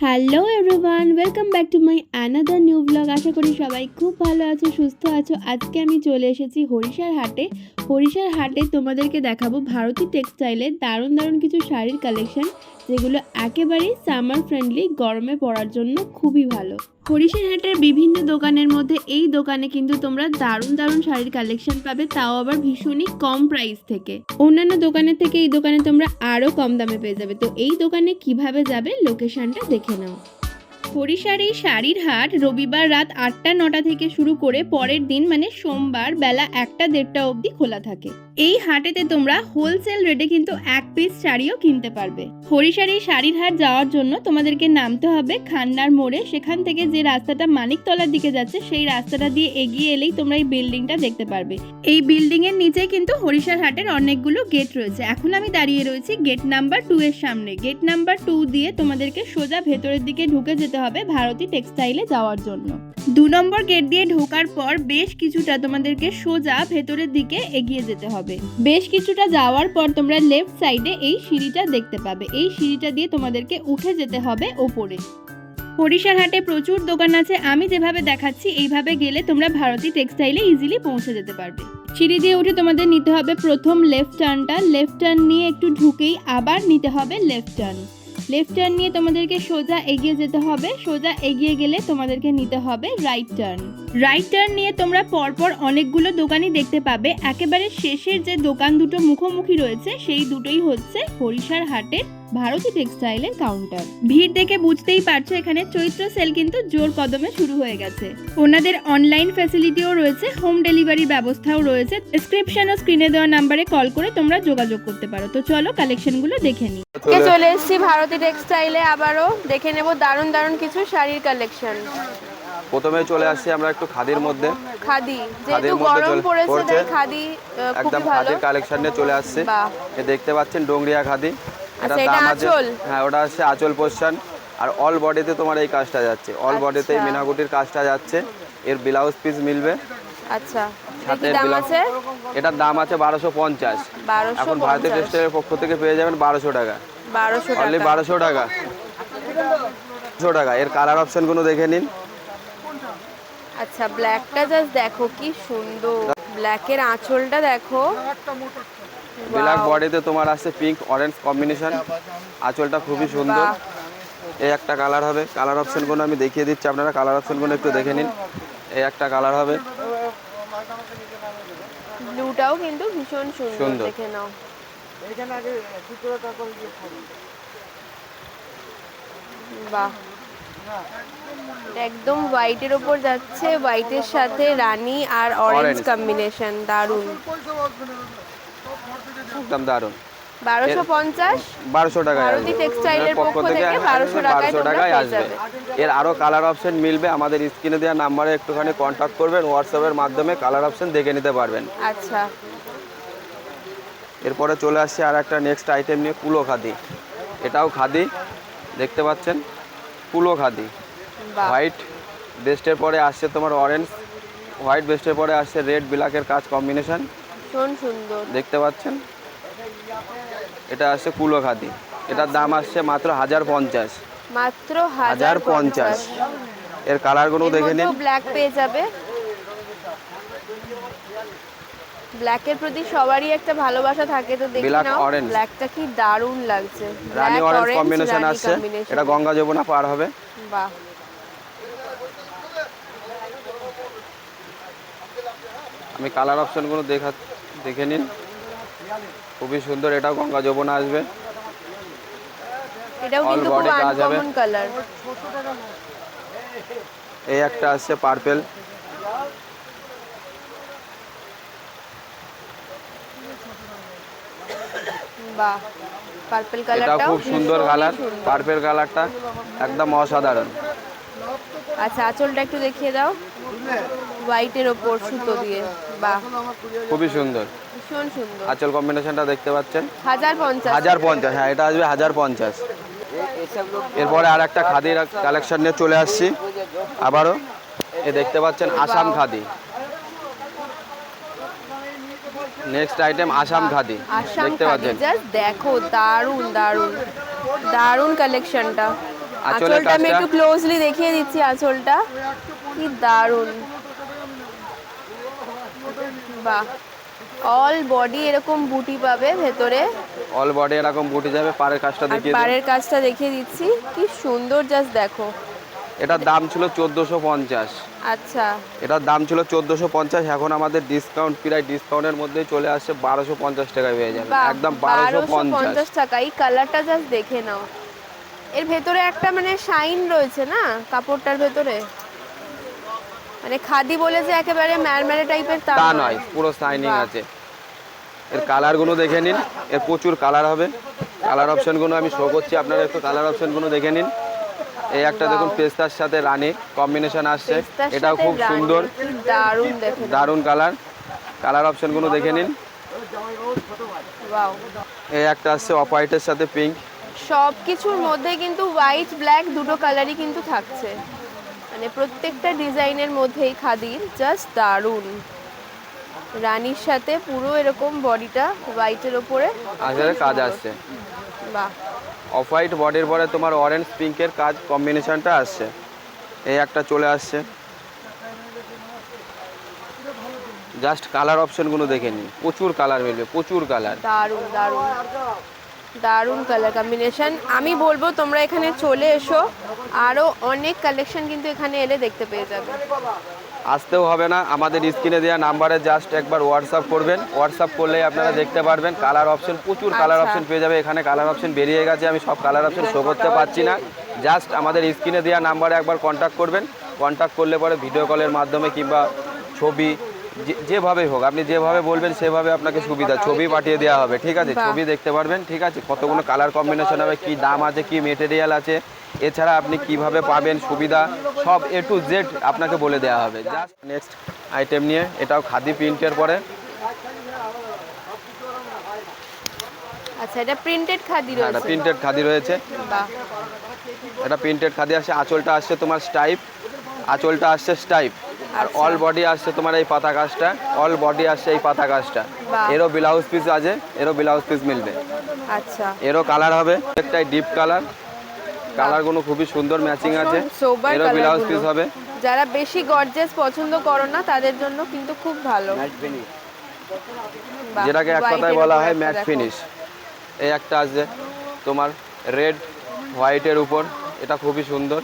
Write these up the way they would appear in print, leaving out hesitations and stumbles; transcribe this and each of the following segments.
Hello everyone, welcome back to my another new blog. আশা করি সবাই খুব ভালো আছো, সুস্থ আছো। আজকে আমি চলে এসেছি হরিষার হাটে। হরিষার হাটে তোমাদেরকে দেখাবো ভারতী টেক্সটাইলের দারুণ দারুণ কিছু শাড়ির কালেকশন, যেগুলো একেবারেই সামার ফ্রেন্ডলি, গরমে পরার জন্য খুবই ভালো। হরিষার হাটের বিভিন্ন দোকানের মধ্যে এই দোকানে কিন্তু তোমরা দারুণ দারুণ শাড়ির কালেকশন পাবে, তাও আবার ভীষণই কম প্রাইস থেকে। অন্যান্য দোকানের থেকে এই দোকানে তোমরা আরও কম দামে পেয়ে যাবে। তো এই দোকানে কিভাবে যাবে লোকেশনটা দেখে নাও। হরিষার এই শাড়ির হাট রবিবার রাত ৮টা-৯টা থেকে শুরু করে পরের দিন মানে সোমবার বেলা ১টা-১:৩০ অবধি খোলা থাকে। এই হাটেতে তোমরা হোলসেল রেটে কিন্তু এক পিস শাড়িও কিনতে পারবে। হরিষার এই শাড়ির হাট যাওয়ার জন্য তোমাদেরকে নামতে হবে খান্নার মোড়ে। সেখান থেকে যে রাস্তাটা মানিকতলার দিকে যাচ্ছে সেই রাস্তাটা দিয়ে এগিয়ে এলেই তোমরা এই বিল্ডিংটা দেখতে পারবে। এই বিল্ডিং এর নিচে কিন্তু হরিষার হাটের অনেকগুলো গেট রয়েছে। এখন আমি দাঁড়িয়ে রয়েছি গেট নাম্বার 2 এর সামনে। গেট নাম্বার 2 দিয়ে তোমাদেরকে সোজা ভেতরের দিকে ঢুকে যেতে হবে ভারতী টেক্সটাইলে যাওয়ার জন্য। 2 নম্বর গেট দিয়ে ঢোকার পর বেশ কিছুটা তোমাদেরকে সোজা ভেতরের দিকে এগিয়ে যেতে হবে। বেশ কিছুটা যাওয়ার পর তোমরা লেফট সাইডে এই সিঁড়িটা দেখতে পাবে। এই সিঁড়িটা দিয়ে তোমাদেরকে উঠে যেতে হবে ওপরে। হরিষার হাটে প্রচুর দোকান আছে। আমি যেভাবে দেখাচ্ছি এইভাবে গেলে তোমরা ভারতী টেক্সটাইলে ইজিলি পৌঁছে যেতে পারবে। সিঁড়ি দিয়ে উঠে তোমাদের নিতে হবে প্রথম লেফট টার্নটা। লেফট টার্ন নিয়ে একটু ঢুকেই আবার নিতে হবে লেফট টার্ন। লেফট টার্ন নিয়ে তোমাদেরকে সোজা এগিয়ে যেতে হবে। সোজা এগিয়ে গেলে তোমাদেরকে নিতে হবে রাইট টার্ন। রাইট টার্ন নিয়ে তোমরা পরপর অনেকগুলো দোকানই দেখতে পাবে। একেবারে শেষের যে দোকান দুটো মুখোমুখি রয়েছে সেই দুটোই হচ্ছে হরিষার হাটের ভারতী টেক্সটাইলের কাউন্টার। ভিড় দেখে বুঝতেই পারছো এখানে চৈত্র সেল কিন্তু জোর কদমে শুরু হয়ে গেছে। ওনাদের অনলাইন ফ্যাসিলিটিও রয়েছে, হোম ডেলিভারি ব্যবস্থাও রয়েছে। ডেসক্রিপশন ও স্ক্রিনে দেওয়া নাম্বারে কল করে তোমরা যোগাযোগ করতে পারো। তো চলো কালেকশনগুলো দেখে নিই। চলে এসেছি ভারতী টেক্সটাইলে, আবারও দেখে নেব দারুণ দারুণ কিছু শাড়ির কালেকশন। প্রথমে চলে আসছি আমরা একটু খাদির মধ্যে। খাদি যেহেতু গরম পড়েছে তাই খাদি একদম খাদির কালেকশন নিয়ে চলে আসছে। এই দেখতে পাচ্ছেন ডোংরিয়া খাদি। এটা দাম আছে, হ্যাঁ ওটা আছে আঁচল পোরশন। আর অল বডিতে তোমার এই কাজটা যাচ্ছে, অল বডিতে মিনাগুটির কাজটা যাচ্ছে। এর ব্লাউজ পিস মিলবে। আচ্ছা, সাথে ব্লাউজ, এটার দাম আছে 1250। এখন ভারতী টেক্সটাইলের পক্ষ থেকে পেয়ে যাবেন 1200 টাকা। 1200 অনলি 1200 টাকা। 1200 টাকা। এর কালার অপশনগুলো দেখে নিন। আচ্ছা, ব্ল্যাকটা জাস্ট দেখো কি সুন্দর। ব্ল্যাকের আঁচলটা দেখো। ব্ল্যাক বডিতে তোমার আছে পিঙ্ক অরেঞ্জ কম্বিনেশন। আঁচলটা খুবই সুন্দর। এই একটা কালার হবে। কালার অপশনগুলো আমি দেখিয়ে দিচ্ছি, আপনারা কালার অপশনগুলো একটু দেখে নিন। এই একটা কালার হবে। ব্লুটাও কিন্তু ভীষণ সুন্দর, দেখে নাও। বাহ, একদম হোয়াইটের উপর যাচ্ছে, হোয়াইটের সাথে রানী আর অরেঞ্জ কম্বিনেশন, দারুন, একদম দারুন। 1250 টাকা ভারতী টেক্সটাইলের পক্ষ থেকে 1200 টাকায় আসবে। এর আরো কালার অপশন মিলবে। আমাদের স্ক্রিনে দেওয়া নাম্বারে একটুখানি কন্ট্যাক্ট করবেন, হোয়াটসঅ্যাপের মাধ্যমে কালার অপশন দেখে নিতে পারবেন। আচ্ছা, এরপরে চলে আসছে আর একটা নেক্সট আইটেম নিয়ে, কুলো খাদি। এটাও খাদি, দেখতে পাচ্ছেন কুলো খাদি। হোয়াইট বেস্টের পরে আসছে তোমার অরেঞ্জ, হোয়াইট বেস্টের পরে আসছে রেড ব্ল্যাকের কাজ কম্বিনেশন, ভীষণ সুন্দর দেখতে পাচ্ছেন। এটা আসছে কুলো খাদি। এটার দাম আসছে মাত্র 1050। মাত্র 1050। এর কালারগুলো দেখে নিন। ব্ল্যাক পেয়ে যাবে। ব্ল্যাকের প্রতি সবারই একটা ভালোবাসা থাকে, তো দেখি নাও ব্ল্যাকটা কি দারুণ লাগছে। রানী অরেঞ্জ কম্বিনেশন আসছে। এটা গঙ্গা যমুনা পার হবে। বাহ, আমি কালার অপশনগুলো দেখে নিন, খুবই সুন্দর। এটাও গঙ্গা যমুনা আসবে। এটাও কিন্তু খুব আনকমন কালার। এই একটা আসছে পার্পল। বাহ, পার্পল কালারটাও খুব সুন্দর কালার। পার্পল কালারটা একদম অসাধারণ। আচ্ছা, আঁচলটা একটু দেখিয়ে দাও। হোয়াইটের ওপর সুতো দিয়ে, বাহ খুবই সুন্দর, ভীষণ সুন্দর। আঁচল কম্বিনেশনটা দেখতে পাচ্ছেন। 1050। হ্যাঁ এটা আসবে 1050। এরপরে আর একটা খাদির কালেকশন নিয়ে চলে আসছি আবারও। এ দেখতে পাচ্ছেন আসাম খাদি। নেক্সট আইটেম আসাম খাদি, দেখতে পাচ্ছেন। জাস্ট দেখো, দারুন দারুন দারুন কালেকশনটা। আঁচলের আঁচলটা আমি কাজটা একটু ক্লোজলি দেখিয়ে দিচ্ছি। আঁচলটা কি দারুণ, বাহ। অল বডি এরকম বুটি পাবে ভেতরে, অল বডি এরকম বুটি যাবে। পাড়ের কাজটা আর দেখিয়ে দিন। পাড়ের কাজটা দেখিয়ে দিচ্ছি, কি সুন্দর, জাস্ট দেখো। এটার দাম ছিল 1450। আচ্ছা, এটার দাম ছিল 1450, এখন আমাদের ডিসকাউন্ট, প্রায় ডিসকাউন্টের মধ্যেই চলে আসছে 1250 টাকায় পেয়ে যাবেন, বাহ, একদম 1250 1250। টাকা। এই কালারটা জাস্ট দেখে নাও। এর ভেতরে একটা মানে শাইন রয়েছে না কাপড়টার ভেতরে, মানে খাদি বলে যে একেবারে ম্যারম্যারে টাইপের তা তা নয়। নয়, পুরো শাইনিং বাহ। আছে। এর কালারগুলো দেখে নিন, এর প্রচুর কালার হবে। কালার অপশনগুলো আমি শো করছি, আপনারা একটু কালার অপশনগুলো দেখে নিন। এই একটা দেখুন Wow. পেস্তার সাথে রানী কম্বিনেশন আসছে, পেস্তার এটাও সাথে খুব রানী, সুন্দর, কি দারুণ দেখে নাও। দারুণ কালার। কালার অপশনগুলো দেখে নিন। ওয়াও। এই একটা আসছে অফ হোয়াইটের সাথে পিঙ্ক। সব কিছুর মধ্যে কিন্তু হোয়াইট ব্ল্যাক দুটো কালারই কিন্তু থাকছে, মানে প্রত্যেকটা ডিজাইনের মধ্যেই খাদির, জাস্ট দারুণ। রানীর সাথে পুরো এরকম বডিটা হোয়াইটের ওপরে আসলে কাজ আসছে। বাহ। অফ হোয়াইট বডির পরে তোমার অরেঞ্জ পিঙ্কের কাজ কম্বিনেশনটা আসছে। এই একটা চলে আসছে। জাস্ট কালার অপশনগুলো দেখে নিন, প্রচুর কালার মিলবে, প্রচুর কালার। দারুণ দারুণ দারুণ কালার কম্বিনেশন। আমি বলবো তোমরা এখানে চলে এসো, আরও অনেক কালেকশন কিন্তু এখানে এলে দেখতে পেয়ে যাবে। আসতেও হবে না, আমাদের স্ক্রিনে দেওয়া নাম্বারে জাস্ট একবার হোয়াটসঅ্যাপ করবেন। হোয়াটসঅ্যাপ করলেই আপনারা দেখতে পারবেন কালার অপশন, প্রচুর কালার আচ্ছা। অপশন পেয়ে যাবে। এখানে কালার অপশন বেরিয়ে গেছে, আমি সব কালার অপশন শো করতে পারছি না। জাস্ট আমাদের স্ক্রিনে দেওয়া নাম্বারে একবার কন্ট্যাক্ট করবেন। কন্ট্যাক্ট করলে পরে ভিডিও কলের মাধ্যমে কিংবা ছবি, যেভাবেই হোক আপনি যেভাবে বলবেন সেভাবে আপনাকে সুবিধা, ছবি পাঠিয়ে দেওয়া হবে, ঠিক আছে? বাহ। ছবি দেখতে পারবেন, ঠিক আছে? কতগুলো কালার কম্বিনেশন হবে, কি দাম আছে, কি মেটেরিয়াল আছে, এছাড়া আপনি কিভাবে পাবেন সুবিধা, সব এ টু জেড আপনাকে বলে দেওয়া হবে। জাস্ট নেক্সট আইটেম নিয়ে, এটাও খাদি প্রিন্টের পরে। আচ্ছা, এটা প্রিন্টেড খাদি হ্যাঁ, এটা রয়েছে। প্রিন্টেড খাদি রয়েছে। বাহ। এটা প্রিন্টেড খাদি আসছে। আঁচলটা আসছে তোমার স্টাইপ, আঁচলটা আসছে স্টাইপ। আর আচ্ছা। অল বডি আসছে তোমার এই পাতা কাজটা, অল বডি আসছে এই পাতা কাজটা। বাহ। এরও ব্লাউজ পিস আছে, এরও ব্লাউজ পিস মিলবে। আচ্ছা, এরও কালার হবে, একটাই ডিপ কালার। কালারগুলো খুবই সুন্দর ম্যাচিং আছে। সোবার এরও ব্লাউজ কালারগুলো। পিস হবে। যারা বেশি গর্জিয়াস পছন্দ করো না তাদের জন্য কিন্তু খুব ভালো। বাহ, যেটাকে এক white কথায় এর বলা উপর হয় একটা ম্যাট দেখো। ফিনিশ। এই একটা আছে তোমার রেড হোয়াইটের উপর, এটা খুবই সুন্দর।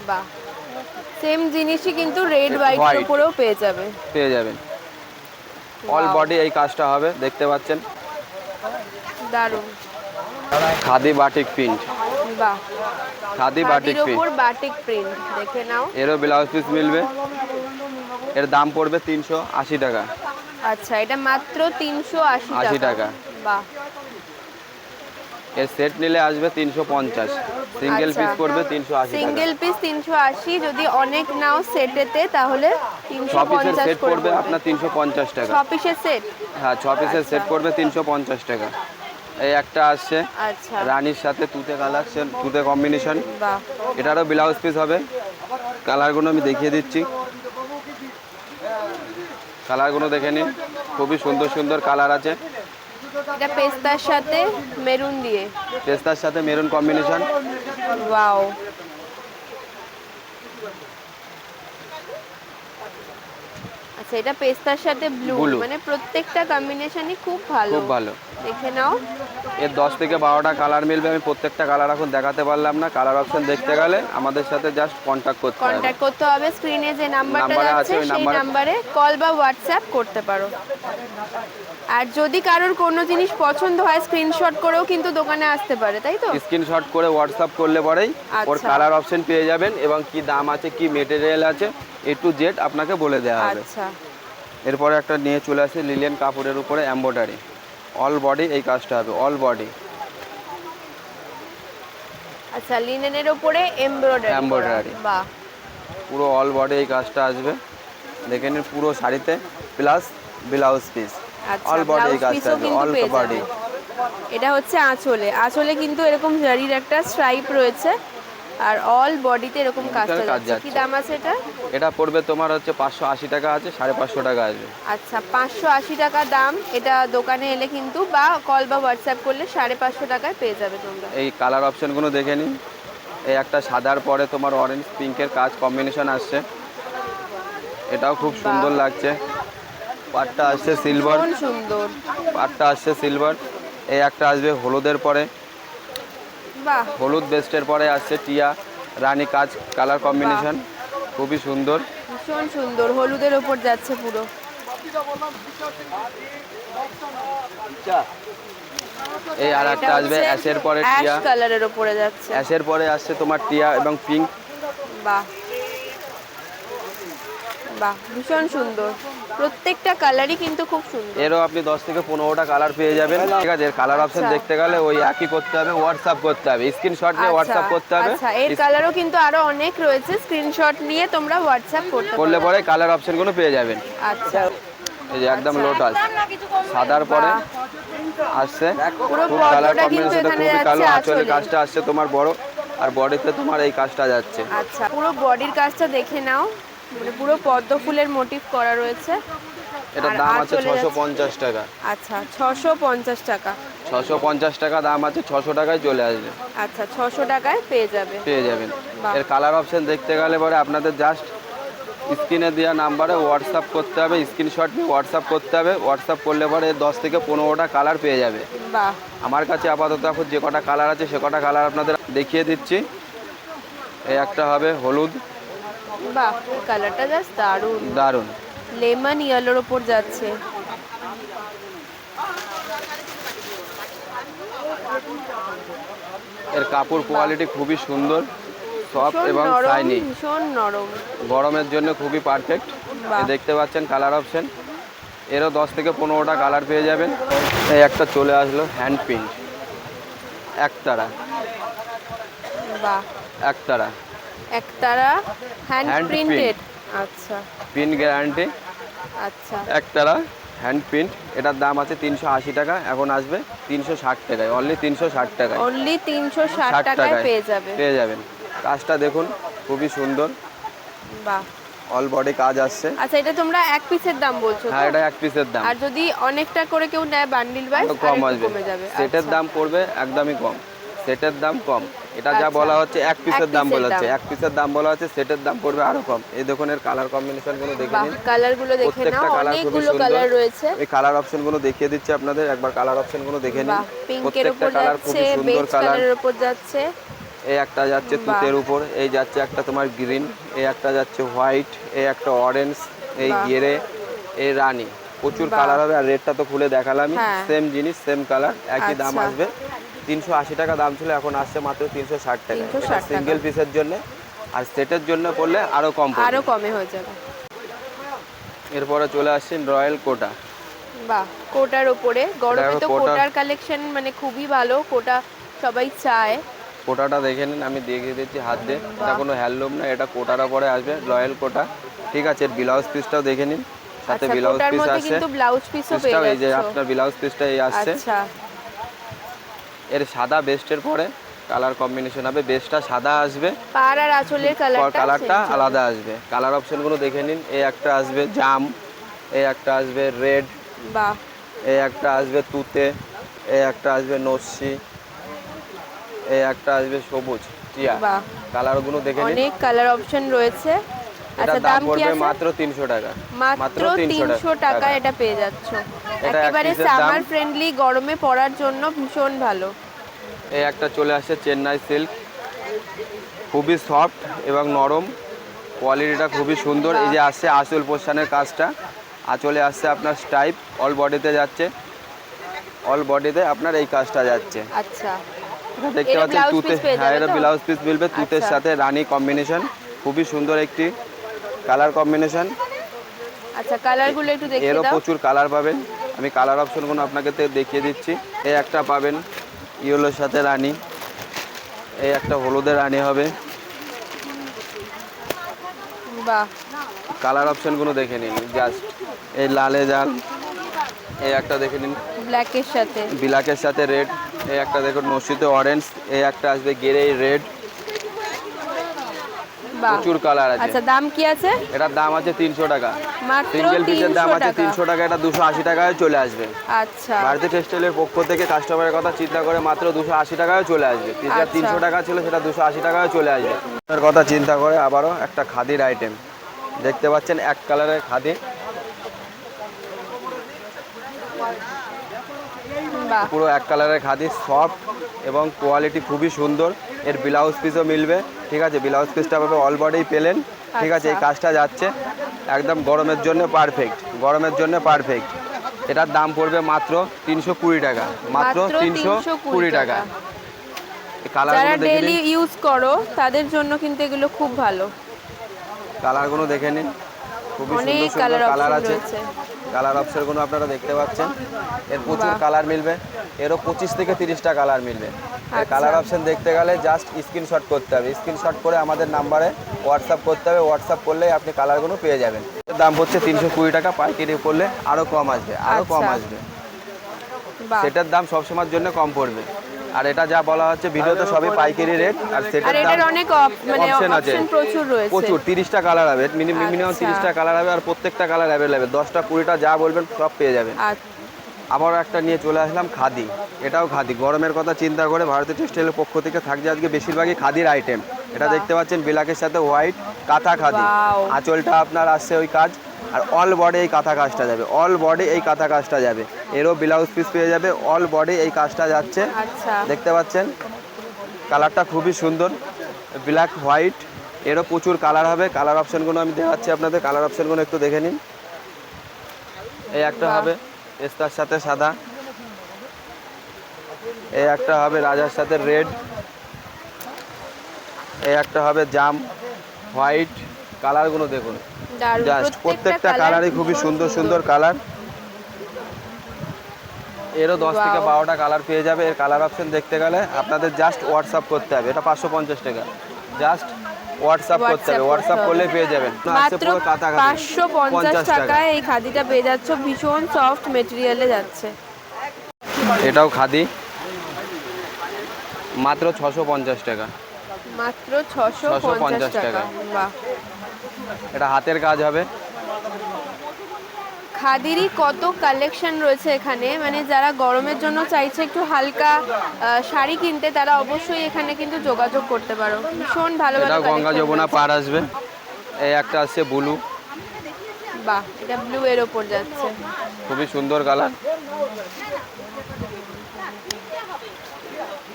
বাহ, সেম জিনিসই কিন্তু রেড হোয়াইটের White। উপরেও পেয়ে যাবে। পেয়ে যাবেন। অল Wow, বডি এই কাজটা হবে, দেখতে পাচ্ছেন। দারুণ। খাদি বাটিক প্রিন্ট, বাহ, খাদি বাটিক খাদির প্রিন্ট। উপর বাটিক প্রিন্ট, দেখে নাও। এরও ব্লাউজ পিস মিলবে। এর দাম পড়বে 380 টাকা। আচ্ছা, এটা মাত্র 380 80 টাকা। টাকা। বাহ। এর সেট নিলে আসবে 350, সিঙ্গেল আচ্ছা। পিস পড়বে 380 টাকা। সিঙ্গেল পিস 380, যদি অনেক নাও সেটেতে তাহলে 6 পিসের 350 সেট করে পড়বে আপনার 350 টাকা। 6 পিসের সেট। হ্যাঁ, 6 পিসের আচ্ছা। সেট পড়বে 350 টাকা। এই একটা আসছে আচ্ছা, রানীর সাথে তুতে কালেকশন, তুতে কম্বিনেশন। বাহ। এটারও ব্লাউজ পিস হবে। কালারগুলো আমি দেখিয়ে দিচ্ছি, কালারগুলো দেখে নিন, খুবই সুন্দর সুন্দর কালার আছে। এটা পেস্তার সাথে মেরুন দিয়ে। পেস্তার সাথে মেরুন কম্বিনেশন। ওয়াও। আচ্ছা, এটা পেস্তার সাথে ব্লু, Blue। মানে প্রত্যেকটা কম্বিনেশনই খুব ভালো। খুব ভালো। দেখে নাও। এর 10 থেকে 12টা কালার মিলবে। আমি প্রত্যেকটা কালার এখন দেখাতে পারলাম না। কালার অপশন দেখতে গেলে আমাদের সাথে জাস্ট কন্ট্যাক্ট করতে হবে। কন্ট্যাক্ট করতে হবে, স্ক্রিনে যে নাম্বারটা নাম্বারে আছে, যাচ্ছে ওই সেই নাম্বারে কল বা হোয়াটসঅ্যাপ করতে পারো। আর যদি কারোর কোনো জিনিস পছন্দ হয় স্ক্রিনশট করেও কিন্তু দোকানে আসতে পারে, তাই তো? স্ক্রিনশট করে হোয়াটসঅ্যাপ করলে পরেই ওর আচ্ছা। কালার অপশন পেয়ে যাবেন, এবং কি দাম আছে, কি মেটেরিয়াল আছে, এ টু জেড আপনাকে বলে দেওয়া হবে। আচ্ছা, এরপরে একটা নিয়ে চলে আসে লিলেন কাপড়ের উপরে এমব্রয়ডারি, অল বডি এই কাজটা হবে, অল বডি। আচ্ছা, লিনেনের উপরে এমব্রয়ডারি। Embroidery। বাহ। পুরো অল বডি এই কাজটা আসবে, দেখে নিন, পুরো শাড়িতে প্লাস ব্লাউজ পিস। আচ্ছা, অল বডি এই ব্লাউজ কাজটা পিসও আসবে, কিন্তু অল পেয়ে বডি। যাবে। এটা হচ্ছে আঁচলে, আঁচলে কিন্তু এরকম জারির একটা স্ট্রাইপ রয়েছে, আর অল বডিতে এরকম কাজটা কাজ যাচ্ছে। কি যাচ্ছে। দাম আছে এটা? এটা পড়বে তোমার হচ্ছে 580 টাকা আছে, 550 টাকা আসবে। আচ্ছা, 580 টাকা দাম। এটা দোকানে এলে কিন্তু বা কল বা হোয়াটসঅ্যাপ করলে 550 টাকায় পেয়ে যাবে তোমরা। এই কালার অপশনগুলো দেখে নিন, এই একটা সাদার পরে তোমার অরেঞ্জ পিঙ্কের কাজ কম্বিনেশন আসছে, এটাও খুব সুন্দর লাগছে। পাটটা আসছে সিলভার, ভীষণ সুন্দর। পাটটা আসছে সিলভার। এই একটা আসবে হলুদের পরে, বাহ, হলুদ বেস্টের পরে আসছে টিয়া রানী কাজ কালার কম্বিনেশন, খুবই সুন্দর। ভীষণ সুন্দর, হলুদের ওপর যাচ্ছে পুরো। এই আর একটা আসবে অ্যাশের পরে টিয়া, অ্যাশ কালারের ওপরে যাচ্ছে। অ্যাশের পরে আসছে তোমার টিয়া এবং পিঙ্ক। বাহ বাহ, ভীষণ সুন্দর, প্রত্যেকটা কালারই কিন্তু খুব সুন্দর। এরও আপনি 10 থেকে 15টা কালার পেয়ে যাবেন। ঠিক আছে, এর কালার অপশন আচ্ছা। দেখতে গেলে ওই একই করতে হবে, হোয়াটসঅ্যাপ করতে হবে, স্ক্রিনশট নিয়ে হোয়াটসঅ্যাপ করতে হবে। আচ্ছা, এর কালারও কিন্তু আরো অনেক রয়েছে, স্ক্রিনশট নিয়ে তোমরা হোয়াটসঅ্যাপ করতে করলে পারো। পরে কালার অপশনগুলো পেয়ে যাবেন। আচ্ছা, এই যে একদম লোটাস সাদার পরে আসছে, পুরো খুব কালার বর্ডারটা কিন্তু কম্বিনেশনটা এখানে খুবই কালো। যাচ্ছে আঁচলে আঁচলে। কাজটা আসছে তোমার বড়, আর বডিতে তোমার এই কাজটা যাচ্ছে। আচ্ছা, পুরো বডির কাজটা দেখে নাও, মানে পুরো পদ্ম ফুলের মোটিভ করা রয়েছে। এটার আর দাম আছে আঁচলে যাচ্ছে। 650 টাকা। আচ্ছা, 650 টাকা। 650 টাকা দাম আছে, 600 টাকায় চলে আসবে, আচ্ছা, 600 টাকায় পেয়ে যাবে। পেয়ে যাবেন। বাহ। এর কালার অপশন দেখতে গেলে পরে আপনাদের জাস্ট স্ক্রিনে দেওয়া নাম্বারে হোয়াটসঅ্যাপ করতে হবে, স্ক্রিনশট নিয়ে হোয়াটসঅ্যাপ করতে হবে। হোয়াটসঅ্যাপ করলে পরে 10 থেকে 15টা কালার পেয়ে যাবে। বাহ, আমার কাছে আপাতত এখন যে কটা কালার আছে সে কটা কালার আপনাদের দেখিয়ে দিচ্ছি। এই একটা হবে হলুদ, বাহ, কালারটা জাস্ট দারুণ, দারুণ। লেমন ইয়েলোর ওপর যাচ্ছে। এর কাপড় কোয়ালিটি খুবই সুন্দর, সফট ভীষণ এবং নরম, শাইনি, ভীষণ নরম। গরমের জন্য খুবই পারফেক্ট। বাহ। দেখতে পাচ্ছেন কালার অপশন, এরও 10 থেকে 15টা কালার পেয়ে যাবেন। এই একটা চলে আসলো হ্যান্ড প্রিন্ট, একতারা, বাহ, একতারা একতারা হ্যান্ড Hand প্রিন্টেড। আচ্ছা প্রিন্ট গ্যারান্টি, আচ্ছা, একতারা হ্যান্ড প্রিন্ট। এটার দাম আছে 380 টাকা, এখন আসবে 360 টাকায়, অনলি 360 টাকায়। অনলি 360 60 টাকায় পেয়ে যাবে। পেয়ে যাবেন। কাজটা দেখুন খুবই সুন্দর, বাহ। অল বডি কাজ আসছে। আচ্ছা, এটা তোমরা এক পিসের দাম বলছো তো? হ্যাঁ, এটা এক পিসের দাম, আর যদি অনেকটা করে কেউ নেয় বান্ডিল ওয়াইজ আরো কম আসবে। কমে যাবে। সেটের আচ্ছা। দাম পড়বে একদমই কম, সেটের দাম কম। এটা যা আচ্ছা। বলা হচ্ছে এক পিসের দাম পিসের বলা হচ্ছে, দাম। এক পিসের দাম বলা হচ্ছে, সেটের দাম পড়বে আরো কম। এই দেখুন এর কালার কম্বিনেশনগুলো দেখে বাহ, নিন, কালারগুলো দেখে নাও, প্রত্যেকটা কালার খুবই অনেকগুলো সুন্দর। কালার রয়েছে। এই কালার অপশনগুলো দেখিয়ে দিচ্ছি আপনাদের, একবার কালার অপশনগুলো দেখে নিন। বাহ, পিঙ্কের প্রত্যেকটা উপর কালার যাচ্ছে, খুবই সুন্দর বেজ কালার। কালারের উপর যাচ্ছে। এই একটা যাচ্ছে বাহ। তুতের উপর, এই যাচ্ছে একটা তোমার গ্রিন, এই একটা যাচ্ছে হোয়াইট, এই একটা অরেঞ্জ, এই বাহ। গেরে, এই রানী। প্রচুর বাহ। কালার হবে। আর রেটটা তো খুলে দেখালামই, হ্যাঁ। সেম জিনিস সেম কালার, একই দাম আচ্ছা। আসবে। 380 টাকা দাম ছিল, এখন আসছে মাত্র 360 টাকা। 360 টাকা। সিঙ্গেল পিসের জন্য, আর সেটের জন্য পড়লে আরো কম পড়বে। আরো কমে হয়ে যাবে। এরপরে চলে আসছি রয়্যাল কোটা। বাহ, কোটার উপরে গরমে তো কোটা। কোটার কালেকশন মানে খুবই ভালো, কোটা সবাই চায়। কোটাটা দেখে নিন, আমি দেখিয়ে দিচ্ছি হাত দিয়ে। এটা কোনো হ্যান্ডলুম না, এটা কোটার পরে আসবে, রয়্যাল কোটা। ঠিক আছে, এর ব্লাউজ পিসটাও দেখে নিন, সাথে আচ্ছা, ব্লাউজ কোটার পিস মধ্যে আছে। কিন্তু ব্লাউজ পিসও পেয়ে পিসটাও এই যে যাচ্ছো। আপনার ব্লাউজ পিসটা এই আসছে। আচ্ছা, এর সাদা বেস্টের পরে কালার কম্বিনেশন হবে, বেস্টটা সাদা আসবে, পাড় আর আঁচলের কালারটা change হবে। আলাদা আসবে। কালার অপশনগুলো দেখে নিন, এই একটা আসবে জাম, এই একটা আসবে রেড, বাহ, এই একটা আসবে তুতে, এই একটা আসবে নস্যি, এই একটা আসবে সবুজ টিয়া। বাহ, কালারগুলো দেখে নিন। অনেক কালার অপশন রয়েছে। এটা আচ্ছা, দাম দাম কি পড়বে আছে? মাত্র 300 টাকা, মাত্র 300 টাকায় এটা পেয়ে যাচ্ছো। এটা এক একেবারে পিসের দাম। সামার ফ্রেন্ডলি, গরমে পরার জন্য ভীষণ ভালো। এই একটা চলে আসছে চেন্নাই সিল্ক, খুবই সফট এবং নরম, কোয়ালিটিটা খুবই সুন্দর। এই যে আসছে আঁচল পোর্শনের কাজটা, আঁচলে আসছে আপনার স্টাইপ, অল বডিতে যাচ্ছে, অল বডিতে আপনার এই কাজটা যাচ্ছে। আচ্ছা, এটা দেখতে এর পাচ্ছেন blouse তুতে, piece পেয়ে হ্যাঁ যাবে এটা তো? ব্লাউজ পিস মিলবে তুতের আচ্ছা। সাথে রানী কম্বিনেশন, খুবই সুন্দর একটি কালার কম্বিনেশন। আচ্ছা, কালারগুলো একটু দেখিয়ে এরও দাও। প্রচুর কালার পাবেন, আমি কালার অপশনগুলো আপনাকে দেখিয়ে দিচ্ছি। এই একটা পাবেন ইয়েলোর সাথে রানী, এই একটা হলুদের রানী হবে। বাহ, কালার অপশনগুলো দেখে নিন জাস্ট, এই লালে জাল, এই একটা দেখে নিন ব্ল্যাকের সাথে। ব্ল্যাকের সাথে রেড, এই একটা দেখুন নসিতে অরেঞ্জ, এই একটা আসবে গেরে রেড, বাহ। প্রচুর কালার আছে। আচ্ছা দাম কি আছে? এটার দাম আছে 300 টাকা। মাত্র সিঙ্গেল পিসের দাম 300 আছে টাকা। 300 টাকা, এটা 280 টাকায় চলে আসবে। আচ্ছা ভারতী টেক্সটাইলের পক্ষ থেকে কাস্টমারের কথা চিন্তা করে মাত্র 280 টাকায় চলে আসবে। যেটা আচ্ছা। 300 টাকা ছিল সেটা 280 টাকায় চলে আসবে। এর কথা চিন্তা করে আবারও একটা খাদির আইটেম দেখতে পাচ্ছেন, এক কালারের খাদি, বাহ। পুরো এক কালারের খাদি, সফট এবং কোয়ালিটি খুবই সুন্দর। এর ব্লাউজ পিসও মিলবে, ঠিক আছে? ব্লাউজ পিসটা পাবে অল বডি পেলেন, ঠিক আছে? এই আচ্ছা। কাজটা যাচ্ছে একদম গরমের জন্য পারফেক্ট, গরমের জন্য পারফেক্ট। এটার দাম পড়বে মাত্র 320 টাকা, মাত্র 320 টাকা। এই যারা কালারগুলো দেখে ডেইলি নিন, ইউজ করো তাদের জন্য কিন্তু এগুলো খুব ভালো। কালারগুলো দেখে নিন, খুবই সুন্দর অনেক সুন্দর কালার কালার অপশন আছে। রয়েছে। কালার অপশনগুলো আপনারা দেখতে পাচ্ছেন, এর প্রচুর বাহ। কালার মিলবে। এরও 25 থেকে 30টা কালার মিলবে। এই আচ্ছা। কালার অপশন দেখতে গেলে জাস্ট স্ক্রিনশট করতে হবে, স্ক্রিনশট করে আমাদের নাম্বারে হোয়াটসঅ্যাপ করতে হবে। হোয়াটসঅ্যাপ করলেই আপনি কালারগুলো পেয়ে যাবেন। এর দাম হচ্ছে 320 টাকা, পাইকারি করলে আরও কম আসবে, আরও কম আচ্ছা। আসবে। বাহ। সেটার দাম সবসময়ের জন্য কম পড়বে। আর এটা যা বলা হচ্ছে ভিডিওতে সবই পাইকারি রেট। আর আর সেটার দাম এটার অনেক মানে অপশন আছে, অপশন প্রচুর রয়েছে। প্রচুর 30টা কালার হবে, মিনিমাম আচ্ছা। 30টা কালার হবে। আর প্রত্যেকটা কালার অ্যাভেলেবেল, 10টা 20টা যা বলবেন সব পেয়ে যাবেন। আবার একটা নিয়ে চলে আসলাম খাদি, এটাও খাদি। গরমের কথা চিন্তা করে ভারতী টেক্সটাইলের পক্ষ থেকে থাকছে আজকে বেশিরভাগই খাদির আইটেম। এটা বাহ। দেখতে পাচ্ছেন ব্ল্যাকের সাথে হোয়াইট কাঁথা খাদি। Wow। আঁচলটা আপনার আসছে ওই কাজ, আর অল বডি এই কাঁথা কাজটা যাবে, অল বডি এই কাঁথা কাজটা যাবে। এরও ব্লাউজ পিস পেয়ে যাবে, অল বডি এই কাজটা যাচ্ছে। আচ্ছা। দেখতে পাচ্ছেন কালারটা খুবই সুন্দর, ব্ল্যাক হোয়াইট। এরও প্রচুর কালার হবে। কালার অপশনগুলো আমি দেখাচ্ছি আপনাদের, কালার অপশনগুলো একটু দেখে নিন। এই একটা বাহ। হবে পেস্তার সাথে সাদা, এই একটা হবে রাজার সাথে রেড, এই একটা হবে জাম হোয়াইট। কালারগুলো দেখুন দারুণ, জাস্ট, প্রত্যেকটা কালারই খুবই সুন্দর সুন্দর কালার। এরও 10 থেকে 12টা কালার পেয়ে যাবে। এর কালার অপশন দেখতে গেলে আপনাদের জাস্ট হোয়াটসঅ্যাপ করতে হবে। এটা 550 টাকা, জাস্ট হোয়াটসঅ্যাপ করতে হবে, হোয়াটসঅ্যাপ করলে পেয়ে যাবেন। মাত্র পুরো কাঁথা কাঁথা 550 টাকায় এই খাদিটা পেয়ে যাচ্ছ, ভীষণ সফট মেটেরিয়ালে যাচ্ছে। এটাও খাদি, মাত্র 650 টাকা, মাত্র 650 টাকা। বাহ। এটা হাতের কাজ হবে। খাদিরই কত কালেকশন রয়েছে এখানে, মানে যারা গরমের জন্য চাইছে একটু হালকা শাড়ি কিনতে, তারা অবশ্যই এখানে কিন্তু যোগাযোগ করতে পারো। ভীষণ ভালো ভালো এটাও গঙ্গা collection যমুনা রয়েছে। পার আসবে। এই একটা আছে ব্লু, বাহ, এটা ব্লু এর ওপর যাচ্ছে। খুবই সুন্দর কালার।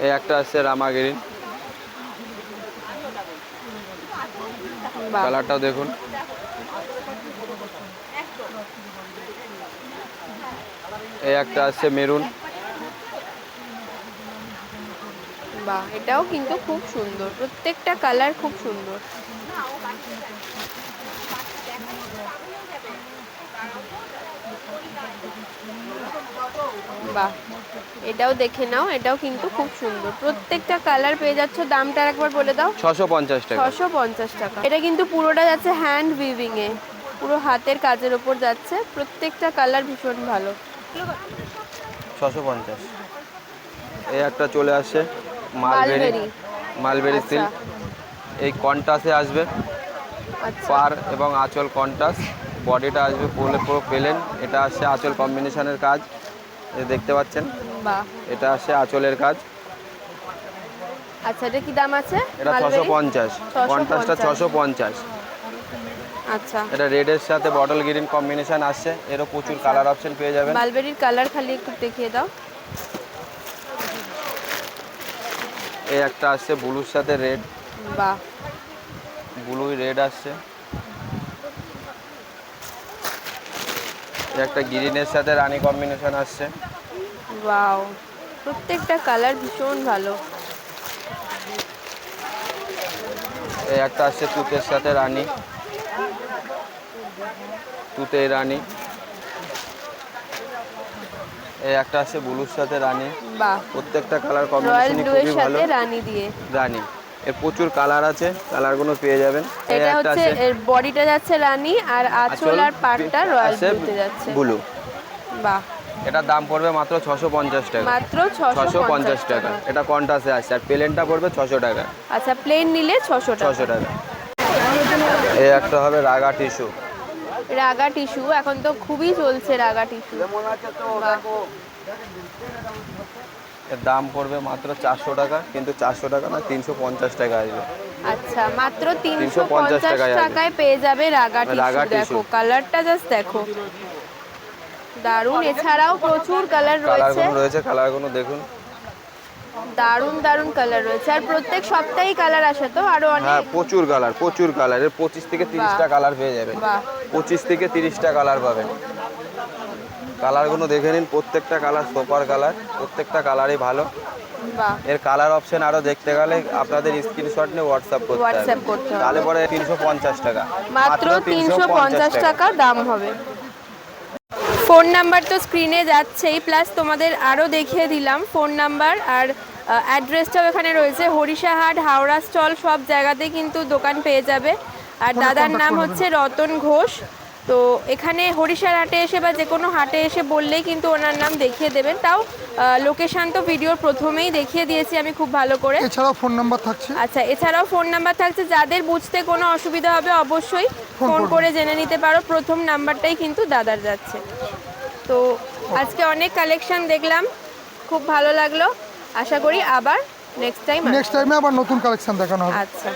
এই একটা আছে রামা গ্রিন, বাহ। কালারটাও দেখুন। এই একটা আছে মেরুন, বাহ, এটাও কিন্তু খুব সুন্দর, প্রত্যেকটা কালার খুব সুন্দর। বাহ, এটাও দেখে নাও, এটাও কিন্তু খুব সুন্দর, প্রত্যেকটা কালার পেয়ে যাচ্ছ। দামটা একবার বলে দাও। 650 টাকা। 650 টাকা। এটা কিন্তু পুরোটা যাচ্ছে হ্যান্ড উইভিং এ, পুরো হাতের কাজের ওপর যাচ্ছে। প্রত্যেকটা কালার ভীষণ ভালো। 650। এই একটা চলে আসছে মালবেরি, মালবেরি আচ্ছা। সিল্ক। এই কন্টাসে আসবে, আচ্ছা। পার এবং আঁচল কন্টাস, বডিটা আসবে পুরো প্লেন। এটা আসছে আঁচল কম্বিনেশনের কাজ, এই দেখতে পাচ্ছেন। বাহ। এটা আসছে আঁচলের কাজ। আচ্ছা, এটা কি দাম আছে? এটা মালবেরি? 650, কন্টাসটা 650। আচ্ছা। এটা রেডের সাথে বটল গ্রিন কম্বিনেশন আসছে। এরও প্রচুর কালার অপশন পেয়ে যাবেন। মালবেরির কালার খালি একটু দেখিয়ে দাও। এই একটা আসছে ব্লুর সাথে রেড, বাহ। ব্লু রেড আসছে। এই একটা গ্রিনের সাথে রানী কম্বিনেশন আসছে। ওয়াও, প্রত্যেকটা কালার ভীষণ ভালো। এই একটা আসছে তুতের সাথে রানী, তুতে রানী। এই একটা আছে ব্লুর সাথে রানী। বাহ, প্রত্যেকটা কালার রয়্যাল কম্বিনেশনই ব্লু এর খুবই ভালো। সাথে রানী দিয়ে রানী, এর প্রচুর কালার আছে, কালারগুলো পেয়ে যাবেন। এই এটা একটা হচ্ছে আছে এর বডিটা যাচ্ছে রানী, আর আঁচল আর পাটটা রয়্যাল আছে ব্লুতে যাচ্ছে। ব্লু। বাহ, এটার দাম পড়বে মাত্র 650 টাকা, মাত্র 650 650 টাকা। এটা কন্টাসে আসছে, আর প্লেনটা পড়বে 600 টাকা। আচ্ছা, প্লেন নিলে 600 টাকা। 600 টাকা। এই একটা হবে রাগা টিস্যু। রাগা টিস্যু এখন তো খুবই চলছে রাগা টিস্যু। এর দাম পড়বে মাত্র 400 টাকা, কিন্তু 400 টাকা না 350 টাকা আসবে। আচ্ছা, মাত্র 350 350 টাকায় পেয়ে যাবে রাগা রাগা টিস্যু। দেখো কালারটা জাস্ট দেখো, দারুণ। এছাড়াও প্রচুর কালার রয়েছে, কালারগুলো রয়েছে, কালারগুলো দেখুন, দারুণ দারুণ কালার রয়েছে। আর প্রত্যেক সপ্তাহেই কালার আসে তো আরো হ্যাঁ অনেক? প্রচুর কালার, প্রচুর কালার। এর 25 থেকে 30টা কালার পেয়ে যাবেন। বাহ, 25 থেকে 30টা কালার পাবেন। কালারগুলো দেখে নিন, প্রত্যেকটা কালার সুপার কালার, প্রত্যেকটা কালারই ভালো। বাহ। এর কালার অপশন আরো দেখতে গেলে আপনাদের স্ক্রিনশট নিয়ে হোয়াটসঅ্যাপ করতে করতে হবে। তাহলে পরে 350 টাকা, মাত্র 350 টাকা দাম হবে। ফোন নাম্বার তো স্ক্রিনে যাচ্ছেই, প্লাস তোমাদের আরও দেখিয়ে দিলাম ফোন নাম্বার আর অ্যাড্রেসটাও এখানে রয়েছে। হরিশাহাট, হাওড়া স্টল সব জায়গাতেই কিন্তু দোকান পেয়ে যাবে। আর দাদার নাম হচ্ছে রতন ঘোষ। তো এখানে হরিশার হাটে এসে বা যে কোনো হাটে এসে বললেই কিন্তু ওনার নাম দেখিয়ে দেবেন। তাও লোকেশান তো ভিডিওর প্রথমেই দেখিয়ে দিয়েছি আমি খুব ভালো করে। এছাড়াও ফোন নাম্বার থাকছে। আচ্ছা, এছাড়াও ফোন নাম্বার থাকছে, যাদের বুঝতে কোনো অসুবিধা হবে অবশ্যই ফোন করে জেনে নিতে পারো। প্রথম নাম্বারটাই কিন্তু দাদার যাচ্ছে। তো আজকে অনেক কালেকশন দেখলাম, খুব ভালো লাগলো। আশা করি আবার নেক্সট টাইমে আবার নতুন কালেকশন দেখানো হবে। আচ্ছা।